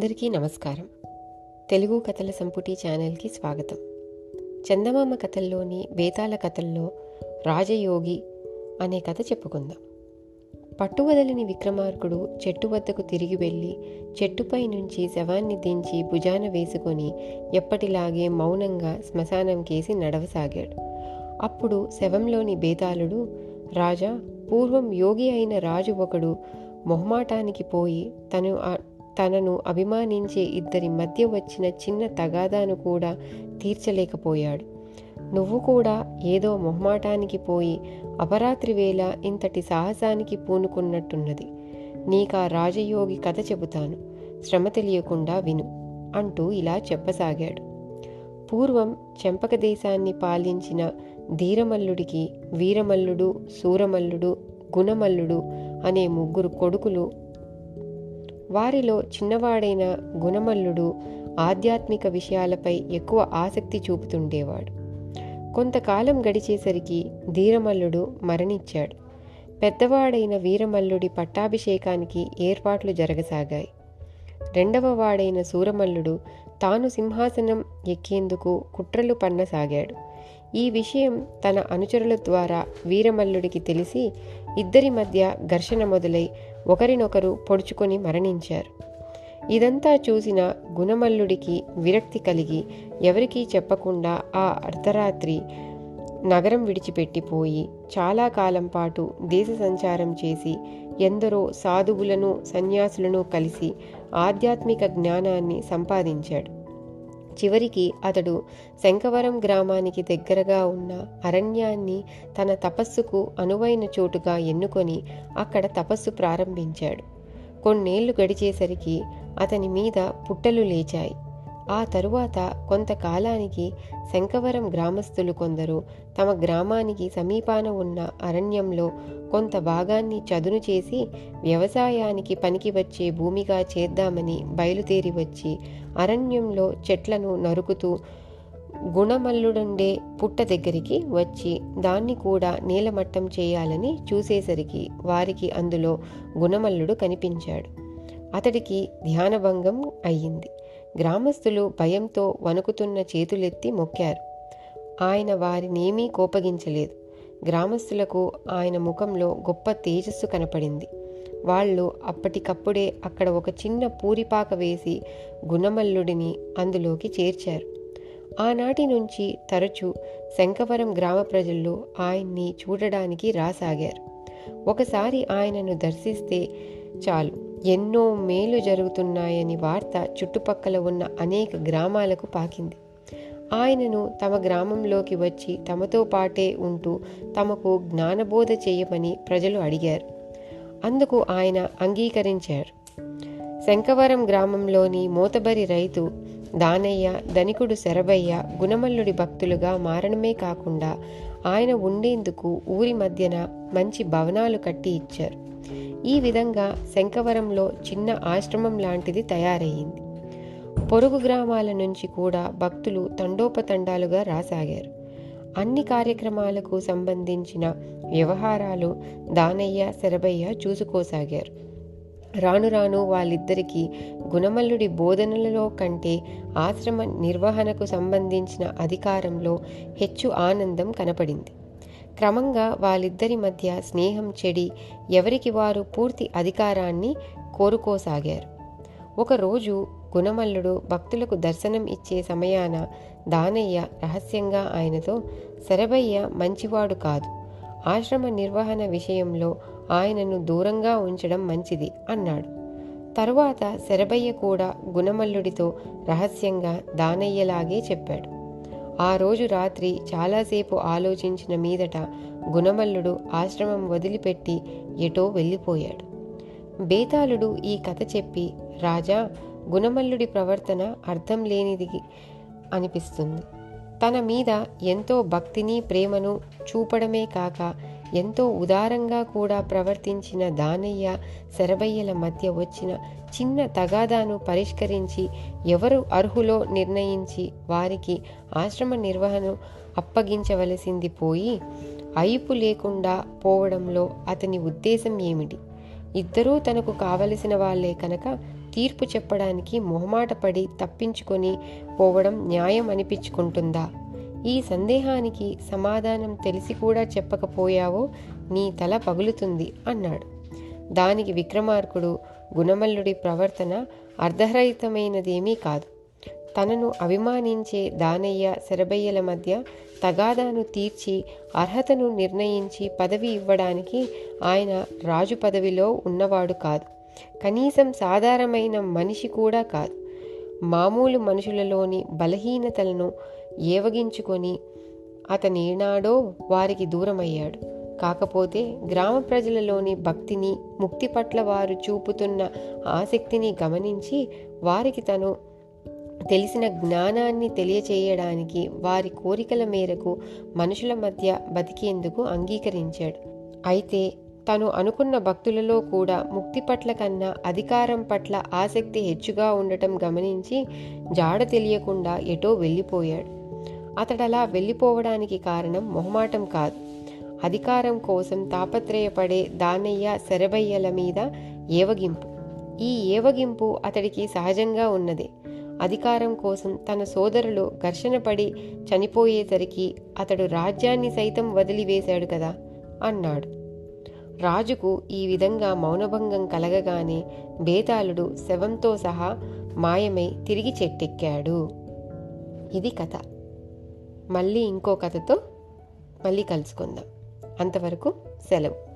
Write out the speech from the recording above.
అందరికీ నమస్కారం. తెలుగు కథల సంపుటి ఛానల్కి స్వాగతం. చందమామ కథల్లోని బేతాళ కథల్లో రాజయోగి అనే కథ చెప్పుకుందాం. పట్టువదలని విక్రమార్కుడు చెట్టు వద్దకు తిరిగి వెళ్ళి చెట్టుపై నుంచి శవాన్ని దించి భుజాన వేసుకొని ఎప్పటిలాగే మౌనంగా శ్మశానం కేసి నడవసాగాడు. అప్పుడు శవంలోని బేతాళుడు, రాజా, పూర్వం యోగి అయిన రాజు ఒకడు మొహమాటానికి పోయి తనను అభిమానించే ఇద్దరి మధ్య వచ్చిన చిన్న తగాదాను కూడా తీర్చలేకపోయాడు. నువ్వు కూడా ఏదో మొహమాటానికి పోయి అపరాత్రి వేళ ఇంతటి సాహసానికి పూనుకున్నట్టున్నది. నీకా రాజయోగి కథ చెబుతాను, శ్రమ తెలియకుండా విను అంటూ ఇలా చెప్పసాగాడు. పూర్వం చెంపక దేశాన్ని పాలించిన ధీరమల్లుడికి వీరమల్లుడు, సూరమల్లుడు, గుణమల్లుడు అనే ముగ్గురు కొడుకులు. వారిలో చిన్నవాడైన గుణమల్లుడు ఆధ్యాత్మిక విషయాలపై ఎక్కువ ఆసక్తి చూపుతుండేవాడు. కొంతకాలం గడిచేసరికి ధీరమల్లుడు మరణించాడు. పెద్దవాడైన వీరమల్లుడి పట్టాభిషేకానికి ఏర్పాట్లు జరగసాగాయి. రెండవ వాడైన సూరమల్లుడు తాను సింహాసనం ఎక్కేందుకు కుట్రలు పన్నసాగాడు. ఈ విషయం తన అనుచరుల ద్వారా వీరమల్లుడికి తెలిసి ఇద్దరి మధ్య ఘర్షణ మొదలై ఒకరినొకరు పొడుచుకొని మరణించారు. ఇదంతా చూసిన గుణమల్లుడికి విరక్తి కలిగి ఎవరికీ చెప్పకుండా ఆ అర్ధరాత్రి నగరం విడిచిపెట్టిపోయి చాలా కాలం పాటు దేశ సంచారం చేసి ఎందరో సాధువులను సన్యాసులను కలిసి ఆధ్యాత్మిక జ్ఞానాన్ని సంపాదించాడు. చివరికి అతడు శంఖవరం గ్రామానికి దగ్గరగా ఉన్న అరణ్యాన్ని తన తపస్సుకు అనువైన చోటుగా ఎన్నుకొని అక్కడ తపస్సు ప్రారంభించాడు. కొన్నేళ్లు గడిచేసరికి అతని మీద పుట్టలు లేచాయి. ఆ తరువాత కొంతకాలానికి శంఖవరం గ్రామస్తులు కొందరు తమ గ్రామానికి సమీపాన ఉన్న అరణ్యంలో కొంత భాగాన్ని చదును చేసి వ్యవసాయానికి పనికి వచ్చే భూమిగా చేద్దామని బయలుదేరి వచ్చి అరణ్యంలో చెట్లను నరుకుతూ గుణమల్లుడుండే పుట్ట దగ్గరికి వచ్చి దాన్ని కూడా నీలమట్టం చేయాలని చూసేసరికి వారికి అందులో గుణమల్లుడు కనిపించాడు. అతడికి ధ్యానభంగం అయ్యింది. గ్రామస్తులు భయంతో వణుకుతున్న చేతులెత్తి మొక్కారు. ఆయన వారినేమీ కోపగించలేదు. గ్రామస్తులకు ఆయన ముఖంలో గొప్ప తేజస్సు కనపడింది. వాళ్ళు అప్పటికప్పుడే అక్కడ ఒక చిన్న పూరిపాక వేసి గుణమల్లుడిని అందులోకి చేర్చారు. ఆనాటి నుంచి తరచూ శంఖవరం గ్రామ ప్రజలు ఆయన్ని చూడడానికి రాసాగారు. ఒకసారి ఆయనను దర్శిస్తే చాలు, ఎన్నో మేలు జరుగుతున్నాయని వార్త చుట్టుపక్కల ఉన్న అనేక గ్రామాలకు పాకింది. ఆయనను తమ గ్రామంలోకి వచ్చి తమతో పాటే ఉంటూ తమకు జ్ఞానబోధ చేయమని ప్రజలు అడిగారు. అందుకు ఆయన అంగీకరించారు. శంఖవరం గ్రామంలోని మోతబరి రైతు దానయ్య, ధనికుడు శరభయ్య గుణమల్లుడి భక్తులుగా మారడమే కాకుండా ఆయన ఉండేందుకు ఊరి మధ్యన మంచి భవనాలు కట్టి ఇచ్చారు. ఈ విధంగా శంఖవరంలో చిన్న ఆశ్రమం లాంటిది తయారయ్యింది. పొరుగు గ్రామాల నుంచి కూడా భక్తులు తండోపతండాలుగా రాసాగారు. అన్ని కార్యక్రమాలకు సంబంధించిన వ్యవహారాలు దానయ్య, శరభయ్య చూసుకోసాగారు. రాను రాను వాళ్ళిద్దరికీ గుణమల్లుడి బోధనలలో కంటే ఆశ్రమ నిర్వహణకు సంబంధించిన అధికారంలో హెచ్చు ఆనందం కనపడింది. క్రమంగా వాళ్ళిద్దరి మధ్య స్నేహం చెడి ఎవరికి వారు పూర్తి అధికారాన్ని కోరుకోసాగారు. ఒకరోజు గుణమల్లుడు భక్తులకు దర్శనం ఇచ్చే సమయాన దానయ్య రహస్యంగా ఆయనతో, శరభయ్య మంచివాడు కాదు, ఆశ్రమ నిర్వహణ విషయంలో ఆయనను దూరంగా ఉంచడం మంచిది అన్నాడు. తరువాత శరభయ్య కూడా గుణమల్లుడితో రహస్యంగా దానయ్యలాగే చెప్పాడు. ఆ రోజు రాత్రి చాలాసేపు ఆలోచించిన మీదట గుణమల్లుడు ఆశ్రమం వదిలిపెట్టి ఎటో వెళ్ళిపోయాడు. బేతాళుడు ఈ కథ చెప్పి, రాజా, గుణమల్లుడి ప్రవర్తన అర్థం లేనిది అనిపిస్తుంది. తన మీద ఎంతో భక్తిని ప్రేమను చూపడమే కాక ఎంతో ఉదారంగా కూడా ప్రవర్తించిన దానయ్య, శరభయ్యల మధ్య వచ్చిన చిన్న తగాదాను పరిష్కరించి ఎవరు అర్హులో నిర్ణయించి వారికి ఆశ్రమ నిర్వహణ అప్పగించవలసింది పోయి అయిపు లేకుండా పోవడంలో అతని ఉద్దేశం ఏమిటి? ఇద్దరూ తనకు కావలసిన వాళ్లే కనుక తీర్పు చెప్పడానికి మొహమాటపడి తప్పించుకొని పోవడం న్యాయం అనిపించుకుంటుందా? ఈ సందేహానికి సమాధానం తెలిసి కూడా చెప్పకపోయావో నీ తల పగులుతుంది అన్నాడు. దానికి విక్రమార్కుడు, గుణమల్లుడి ప్రవర్తన అర్ధరహితమైనదేమీ కాదు. తనను అభిమానించే దానయ్య శరభయ్యల మధ్య తగాదాను తీర్చి అర్హతను నిర్ణయించి పదవి ఇవ్వడానికి ఆయన రాజు పదవిలో ఉన్నవాడు కాదు. కనీసం సాధారణమైన మనిషి కూడా కాదు. మామూలు మనుషులలోని బలహీనతలను ఏవగించుకొని అతనేనాడో వారికి దూరమయ్యాడు. కాకపోతే గ్రామ ప్రజలలోని భక్తిని, ముక్తి పట్ల వారు చూపుతున్న ఆసక్తిని గమనించి వారికి తను తెలిసిన జ్ఞానాన్ని తెలియచేయడానికి వారి కోరికల మేరకు మనుషుల మధ్య బతికేందుకు అంగీకరించాడు. అయితే తను అనుకున్న భక్తులలో కూడా ముక్తి పట్ల కన్నా అధికారం పట్ల ఆసక్తి హెచ్చుగా ఉండటం గమనించి జాడ తెలియకుండా ఎటో వెళ్ళిపోయాడు. అతడలా వెళ్ళిపోవడానికి కారణం మొహమాటం కాదు, అధికారం కోసం తాపత్రయపడే దానయ్య శరభయ్యల మీద ఏవగింపు. ఈ ఏవగింపు అతడికి సహజంగా ఉన్నదే. అధికారం కోసం తన సోదరులు ఘర్షణ పడి చనిపోయేసరికి అతడు రాజ్యాన్ని సైతం వదిలివేశాడు కదా అన్నాడు. రాజుకు ఈ విధంగా మౌనభంగం కలగగానే బేతాళుడు శవంతో సహా మాయమై తిరిగి చెట్టెక్కాడు. ఇది కథ. మళ్ళీ ఇంకో కథతో మళ్ళీ కలుసుకుందాం. అంతవరకు సెలవు.